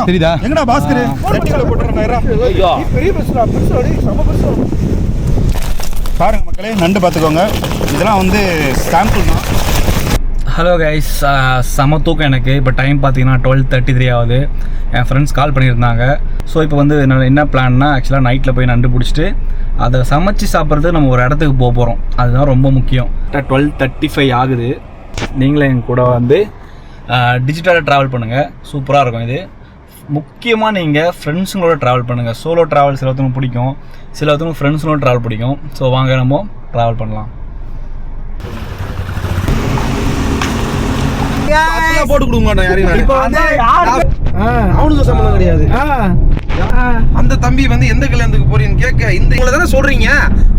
தெரியுதா? எங்கடா பாஸ்கர்? செட்டில போட்டுறேன்டா. ஐயோ பெரிய பஸ்டா, பஸ்டா சம பஸ்டா. பாருங்க மக்களே, நண்டு பார்த்துக்கோங்க. இதெல்லாம் வந்து சாம்பிள் தான். ஹலோ கைஸ், செம தூக்கம் எனக்கு. இப்போ டைம் பார்த்தீங்கன்னா 12:33 ஆகுது. என் ஃப்ரெண்ட்ஸ் கால் பண்ணியிருந்தாங்க. ஸோ இப்போ வந்து என்ன பிளான்னா, ஆக்சுவலாக நைட்டில் போய் நண்டு பிடிச்சிட்டு அதை சமைச்சு சாப்பிட்றது நம்ம ஒரு இடத்துக்கு போக போகிறோம். அதுதான் ரொம்ப முக்கியம். 12:35 ஆகுது. நீங்களே என் கூட வந்து டிஜிட்டலாக ட்ராவல் பண்ணுங்கள், சூப்பராக இருக்கும். இது முக்கியமாக நீங்கள் ஃப்ரெண்ட்ஸுங்களோட ட்ராவல் பண்ணுங்கள். சோலோ ட்ராவல் சிலவத்துக்கு பிடிக்கும், சிலவத்துக்கு ஃப்ரெண்ட்ஸுங்களோட ட்ராவல் பிடிக்கும். ஸோ வாங்க நம்ம ட்ராவல் பண்ணலாம். போட்டு கொடுக்க மாட்டேன் யாரையும். அவனுக்கு சம்பளம் கிடையாது. அந்த தம்பி வந்து எந்த கல்யாணத்துக்கு போறீங்கன்னு கேட்க, இந்த இவங்கள தானே சொல்றீங்க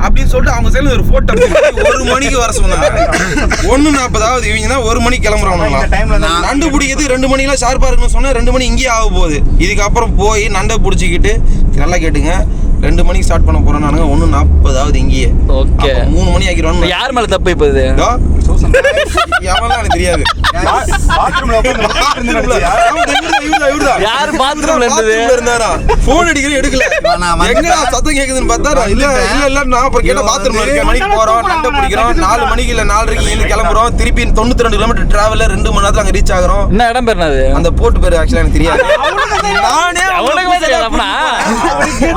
அப்படின்னு சொல்லிட்டு அவங்க சைடுல ஒரு போட்டோ 1 மணிக்கு வர சொன்னாங்க. 1:40 இவங்க தான் 1 மணிக்கு கிளம்புறாங்க. நண்டு பிடிக்கிறது 2 மணிக்கெல்லாம் ஷார்ப்பா இருக்குன்னு சொன்னா 2 மணி இங்கேயே ஆக போகுது. இதுக்கப்புறம் போய் நண்டை பிடிச்சிக்கிட்டு நல்லா கேட்டுங்க, 2 மணிக்கு ஸ்டார்ட் பண்ண போறோம். நானுங்க 1:40 இங்கேயே. ஓகே, 3 மணி ஆக்கிடுவாங்க. யார் மேல தப்பு இப்போ இது? எவன்லாம் எனக்கு தெரியாது. யார் பாத்ரூம்ல இருந்தாரா? போன் அடிக்கிற எடுக்கல. எங்க சத்தம் கேக்குதுன்னு பார்த்தா இல்ல நான் அப்புறம் கேட்டா பாத்ரூம்ல இருக்கேன். மணிக்கு போறோம், நண்டை பிடிக்கிறோம். 4 மணிக்கு இல்ல 4:30 இங்க கிளம்புறோம். திருப்பி 92 கிலோமீட்டர் டிராவல் 2 மணி நேரத்துல அங்க ரீச் ஆகுறோம். என்ன இடம் பேர் அது? அந்த போர்ட் பேர் ஆக்சுவலா எனக்கு தெரியாது. நானே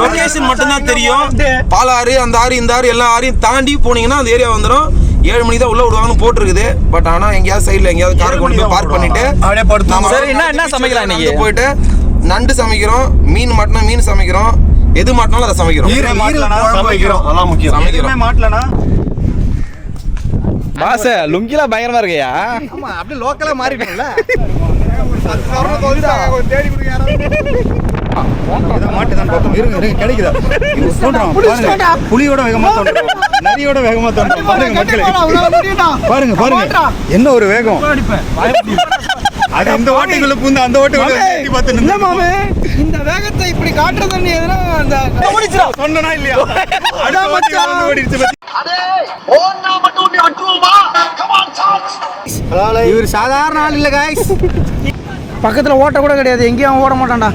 லொகேஷன் மட்டும் தான் தெரியும். பாலாறு, அந்த ஆறு, இந்த ஆறு, எல்லா ஆறையும் தாண்டி போனீங்கன்னா அந்த ஏரியா வந்துடும். 7 மணிக்கு தான் உள்ள விடுவாங்கன்னு போட்டுருக்குது. பட் ஆனா எங்கேயாவது சைடுல எங்கேயாவது காரை கொண்டு போய் பார்க் பண்ணிட்டு என்ன சமைக்கலாம் இன்னைக்கு போயிட்டு நண்டு சமைக்கிறோம், மீன் மாட்டினா மீன் சமைக்கிறோம், எது மாட்டினாலும் அதை சமைக்கிறோம். பாச லுங்கில பயங்கரமா இருக்கையா? ஆமா, அப்படியே லோக்கலா மாறிட்டோம்ல. புலியோட வேகமா தோன்றும், நரியோட வேகமா தோன்றும். பாருங்க மக்களே, பாருங்க பாருங்க என்ன ஒரு வேகம். அது இந்த ஓட்டைக்குள்ள பூந்து அந்த ஓட்டைக்குள்ள பார்த்து மாமே, இந்த வேகத்தை இப்படி காட்டுறதுன்னு எதுனா அந்த சொன்னா இல்லையா? அதான் மச்சான் ஓடிடுச்சு. இவர் சாதாரண ஆள் இல்ல கைஸ். பக்கத்துல ஓட்ட கூட கிடையாது, எங்கேயும் அவன் ஓட மாட்டான்டா.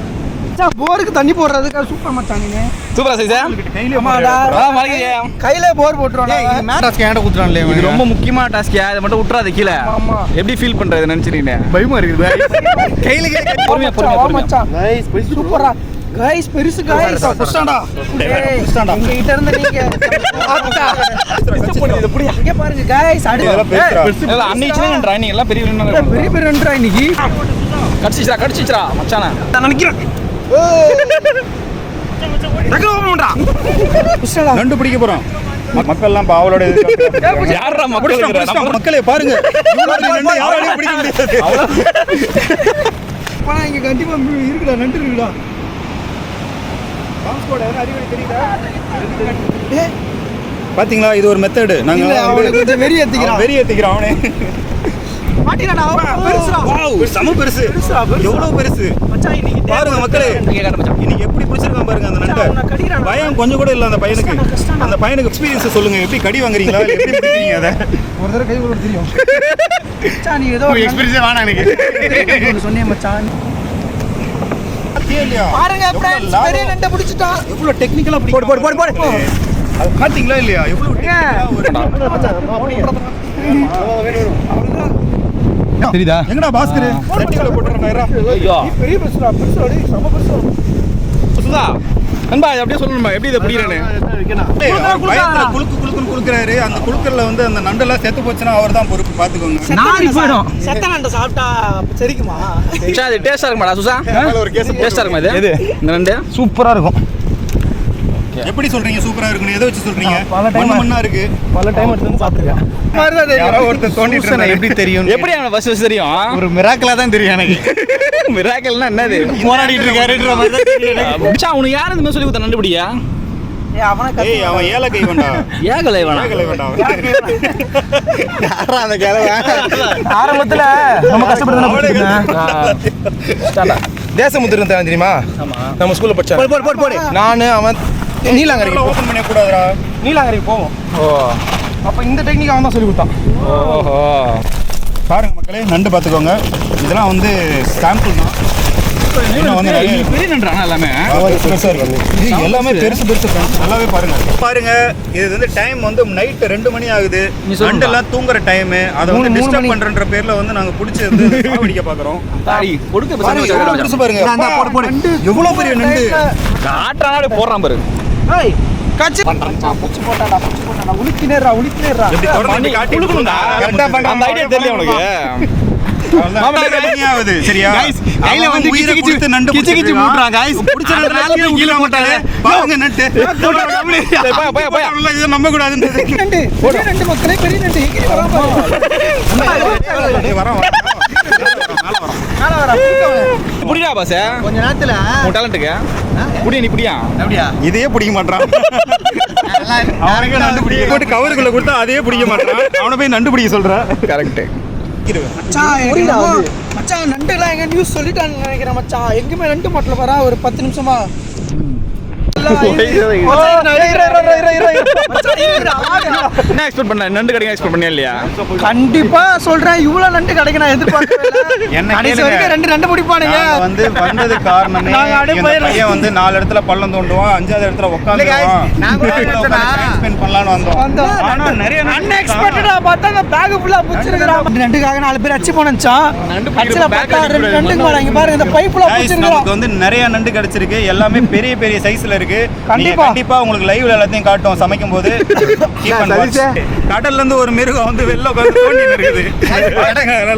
போருக்கு தண்ணி போடுறதுக்கு சூப்பர் மச்சான். நீங்க சூப்பரா சைஸா கையில போர் போட்டுருவாங்க. இது ரொம்ப முக்கியமான டாஸ்க். அதை மட்டும் விட்டுறாது கீழே. எப்படி ஃபீல் பண்றது நினைச்சிருக்கீங்க? பயமா இருக்குது. கையில பொறுமையா சூப்பரா கைஸ், பெருசு கைஸ். புஷ்டாடா உங்க கிட்ட இருந்து நீங்க இங்க பாருங்க கைஸ். அன்னைக்கு ட்ரைனிங் எல்லாம் பெரிய பெரிய இன்னைக்கு கடிச்சிச்சா மச்சானா நான் நினைக்கிறேன். நண்டு பிடிக்க போறோம். மக்கள் எல்லாம் பாவலோட மக்களே பாருங்க, யாராலையும் பிடிக்க முடியாது. இங்க கண்டிப்பா இருக்குடா, நண்டு இருக்குடா. பாத்தீங்களா, இது ஒரு மெத்தடு. நாங்க வெறி ஏத்திக்கிறோம் அவனே. சம பெருசு, எவ்வளவு பெருசு பாருங்க மக்களே. இன்னைக்கு எப்படி பிடிச்சிருக்கான் பாருங்க அந்த நண்டை. பயம் கொஞ்சம் கூட இல்ல அந்த பையனுக்கு. அந்த பையனுக்கு எக்ஸ்பீரியன்ஸ் சொல்லுங்க, எப்படி கடி வாங்குறீங்களா, எப்படி பிடிக்கிறீங்க? அதை ஒரு தடவை கை கூட தெரியும் மச்சான். நீ ஏதோ எக்ஸ்பீரியன்ஸ் வேணாம் எனக்கு சொன்னேன் மச்சான். பாருங்க फ्रेंड्स, பெரிய நண்டை பிடிச்சிட்டான். எவ்வளவு டெக்னிக்கலா போடு. அது பாத்தீங்களா இல்லையா? எவ்வளவு தெரியுதா? எங்கடா பாஸ்கர்? செட்டில போட்டுறேன்டா. ஐயோ பெரிய பஸ்டா, பஸ்டா சம பஸ்டா. சுதா நண்பா அப்படியே சொல்லணுமா எப்படி இதை பிடிக்கிறேன்னு? பயத்துல குலுக்குன்னு குலுக்குறாரு. அந்த குலுக்கல்ல வந்து அந்த நண்டெல்லாம் செத்து போச்சுன்னா அவர் தான் பொறுப்பு. பாத்துக்கோங்க. நாரி போயிடும். செத்த நண்டை சாப்பிட்டா சரிக்குமா? அது டேஸ்டா இருக்குமாடா சுசா? ஒரு கேஸ் டேஸ்டா இருக்குமா இது? இந்த நண்டு சூப்பரா இருக்கும். எப்படி சொல்றீங்க சூப்பரா இருக்குன்னு? எதை வச்சு சொல்றீங்க? மண்ணா இருக்கு. பல டைம் எடுத்து சாப்பிட்டுருக்கேன். யாரோ ஒருத்தர் தோண்டிட்டு இருந்தா எப்படி தெரியும்? எப்படி அவன ஃபர்ஸ்ட் தெரியும்? ஒரு மிராக்கிளா தான் தெரியும் எனக்கு. மிராக்கிள்னா என்னது? போராடிட்டு இருக்காருன்ற மாதிரி தான் தெரியும். மச்சான் உனக்கு யார் இந்த மாதிரி சொல்லி கொடுத்த நண்டுபிடியா? அவன் ஏல கை வேண்டா. ஏகலை வேண்டாம். யாரா அந்த கேளவ? ஆரம்பத்துல நம்ம கஷ்டப்பட்டு தேசமுத்திரம் தெரியுமா? நம்ம ஸ்கூல்ல படிச்சோம். போடு. நானு அவன் நீலாங்கரைக்கு ஓபன் பண்ண கூடாதுடா. நீலாங்கரைக்கு போவோம். அப்ப இந்த டெக்னிக் அவன் தான் சொல்லி கொடுத்தான். பாருங்க மக்களே, நண்டு பார்த்துக்கோங்க. இதெல்லாம் வந்து சாம்பிள் தான். பெரிய நன்றானா எல்லாமே எல்லாமே பெருசு பெருசு நல்லாவே பாருங்க இது வந்து டைம் வந்து நைட் 2 மணி ஆகுது. நண்டெல்லாம் தூங்குற டைம். அதை வந்து டிஸ்டர்ப் பண்றன்ற பேர்ல வந்து நாங்க புடிச்சு வந்து சாவடிக்க பாக்குறோம். பாருங்க எவ்வளவு பெரிய நண்டு காட்டானாடி போடுறான் பாரு. கச்சி புடிச்சு போட்டாடா உளுக்கினேறா எப்படி தொடர்ந்து காட்டி கொடுக்கணும்டா. அந்த ஐடியா தெரியல உனக்கு. ஆகுது சரியா? கையில வந்து உயிரை கொடுத்து நண்டு கிச்சு மூட்றான் गाइस. புடிச்ச நண்டு கீழ மாட்டானே. பாருங்க நண்டு. இத நம்ப கூடாதுன்றது. நண்டு பெரிய நண்டு மக்களே, பெரிய நண்டு எகிரி வரா பாரு. வரோம் மேல வரா புடிடா பாஸ். கொஞ்ச நேரத்துல உன் டாலன்ட்க்கு புடி நீ புடியா. அப்படியே இதையே பிடிக்க மாட்டான். அவனுக்கு நண்டு பிடிக்க போட்டு கவருக்குள்ள கொடுத்தா அதையே பிடிக்க மாட்டான். அவனை போய் நண்டு பிடிக்க சொல்ற. கரெக்ட். மச்சான் நண்டுலாம் எங்க நியூஸ் சொல்லிட்டான்னு நினைக்கிறேன் மச்சான். எங்குமே நண்டு மாட்டல வரா ஒரு 10 நிமிஷமா. என்ன எக்ஸ்பெக்ட் பண்ண? நண்டு கடைக்கு எக்ஸ்பெக்ட் பண்ணியா இல்லையா? கண்டிப்பா சொல்றேன், இவ்வளவு நண்டு கிடைக்க நான் எதிர்பார்க்கவே என்ன கடைசி வரைக்கும் 2 நண்டு பிடிப்பானுங்க. நாங்க வந்து வந்தது காரணமே இந்த பையன் வந்து 4 இடத்துல பள்ளம் தோண்டுவான், 5வது இடத்துல உட்காந்துருவான். நான் கூட ஸ்பெண்ட் பண்ணலாம்னு வந்தோம். ஆனா நிறைய அன்எக்ஸ்பெக்டடா பார்த்தா அந்த பேக் ஃபுல்லா புடிச்சிருக்கான். நண்டுக்காக 4 பேர் அச்சு போனச்சான். அச்சுல பார்த்தா 2 நண்டுங்க வராங்க பாருங்க. இந்த பைப்புல புடிச்சிருக்கான். நமக்கு வந்து நிறைய நண்டு கிடைச்சிருக்கு. எல்லாமே பெரிய பெரிய சைஸ்ல இருக்கு. கண்டிப்பா உங்களுக்கு லைவ்ல எல்லாத்தையும் காட்டும் சமைக்கும் போது. கடல்ல இருந்து ஒரு மிருகம் வந்து வெள்ள உட்கார்ந்து தோண்டி இருக்குது.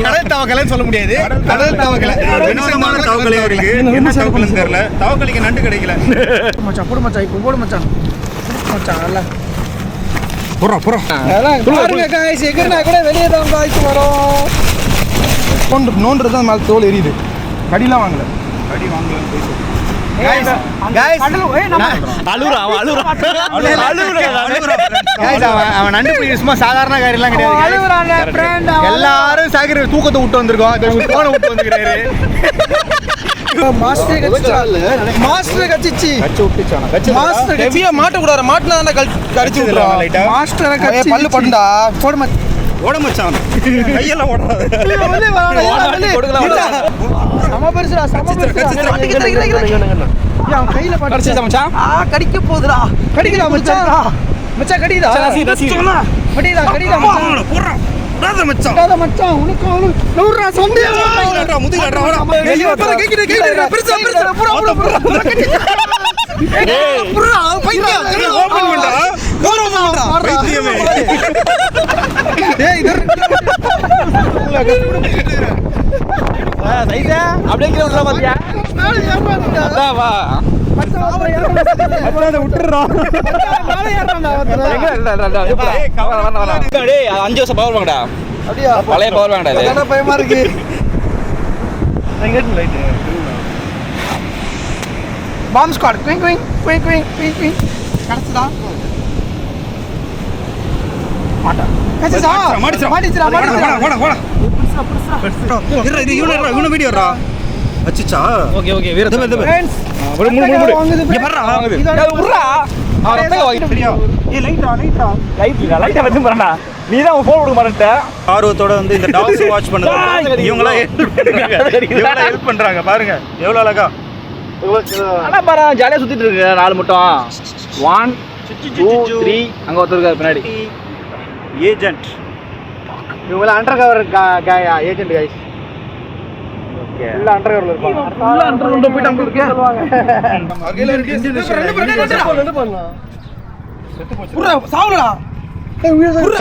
கடல் தவக்கலைன்னு சொல்ல முடியாது. கடல் தவக்கலை வினோதமான தவக்கலையா இருக்கு. என்ன தவக்கலைன்னு தெரியல. தவக்கலைக்கு நண்டு கிடைக்கல. மச்சான் போடு மச்சான், இப்போ போடு மச்சான். மச்சான் நல்லா புறா பாருங்க गाइस, எகறனா கூட வெளிய தான் गाइस வரோம். நோன்றது தான் மேல தோல் எரியுது. கடிலாம் வாங்கல. அடி வாங்கலன்னு போய் சொல்லு. गाइस அழுறா அவன் நண்டு பிடிக்கிற சும்மா சாதாரண காரியெல்லாம் கிடையாது. எல்லாரும் சாகிற தூக்கத்தை விட்டு வந்திருக்கோம். போனை விட்டு வந்துக்கிறாரு. மாஸ்டர் கச்சிச்சு மாஸ்டர் ஹெவியா மாட்ட கூடாது. மாட்டினா தான கடிச்சு விட்டுறோம். லைட்டா மாஸ்டர் கச்சி பல்லு படுண்டா. போடு மச்சான். ஓட மச்சான். கையெல்லாம் ஓடாது. சம பெருசுடா, சம பெருசுடா. கையில கடிச்சு மச்சான். கடிக்க போகுதுடா. கடிக்குதா மச்சான்? மச்சான் கடிக்குதா? கடிக்குதா மச்சான்? போடுறா மச்சான். கடிக்காத மச்சான். உனக்கு நூறுடா சொன்னே. முதுகு காட்டுறா. பெருசா புறா புறா பைத்தியம். ஓபன் பண்ணடா. பைத்தியமே. டேய் இதர் சைஸா அப்படியே கீழ விட்டுற பாத்தியா? அதான் வா. விட்டுறா. டேய் 5 வருஷம் பவர் வாங்கடா. அப்படியே பழைய பவர் வாங்கடா இது. என்ன பயமா இருக்கு. பாம் ஸ்குவாட் குயிங் குயிங் குயிங் குயிங் குயிங் குயிங் கடச்சுடா. மாட்டா கச்சா மாடிச்சா. மாடிச்சா ஓட. இவன வீடியோடா. அச்சச்சா. ஓகே வீர ஃப்ரெண்ட்ஸ் முடு வாங்குது. இங்க வர்றா வாங்குது. உர்றா அவன் ரத்தங்க வாங்கிட்டு சரியா? ஏய் லைட்டா. லைட்டா வந்து போறடா. நீ தான் ஃபோன் கொடுக்க மாட்டேட்ட. ஆர்வத்தோட வந்து இந்த டாக்ஸ் வாட்ச் பண்ணுது. இவங்களா ஹெல்ப் பண்றாங்க பாருங்க எவ்வளவு அழகா. அண்ணா பாரு ஜாலியா சுத்திட்டு இருக்கு 4 மட்டும். 1 2 3 அங்க ஒருத்தர் இருக்காரு பின்னாடி. ஏஜென்ட். இவங்க under cover agent guys. Okay இல்ல அண்டர் கவர்ல இருப்பாங்க. இல்ல அண்டர் கவர்ல போய் நம்ம இருக்கே சொல்வாங்க. அகையில இருக்கு. ரெண்டு பண்ணலாம். செத்து போச்சு. புறா சாவுடா. ஏய் உயிர் புறா.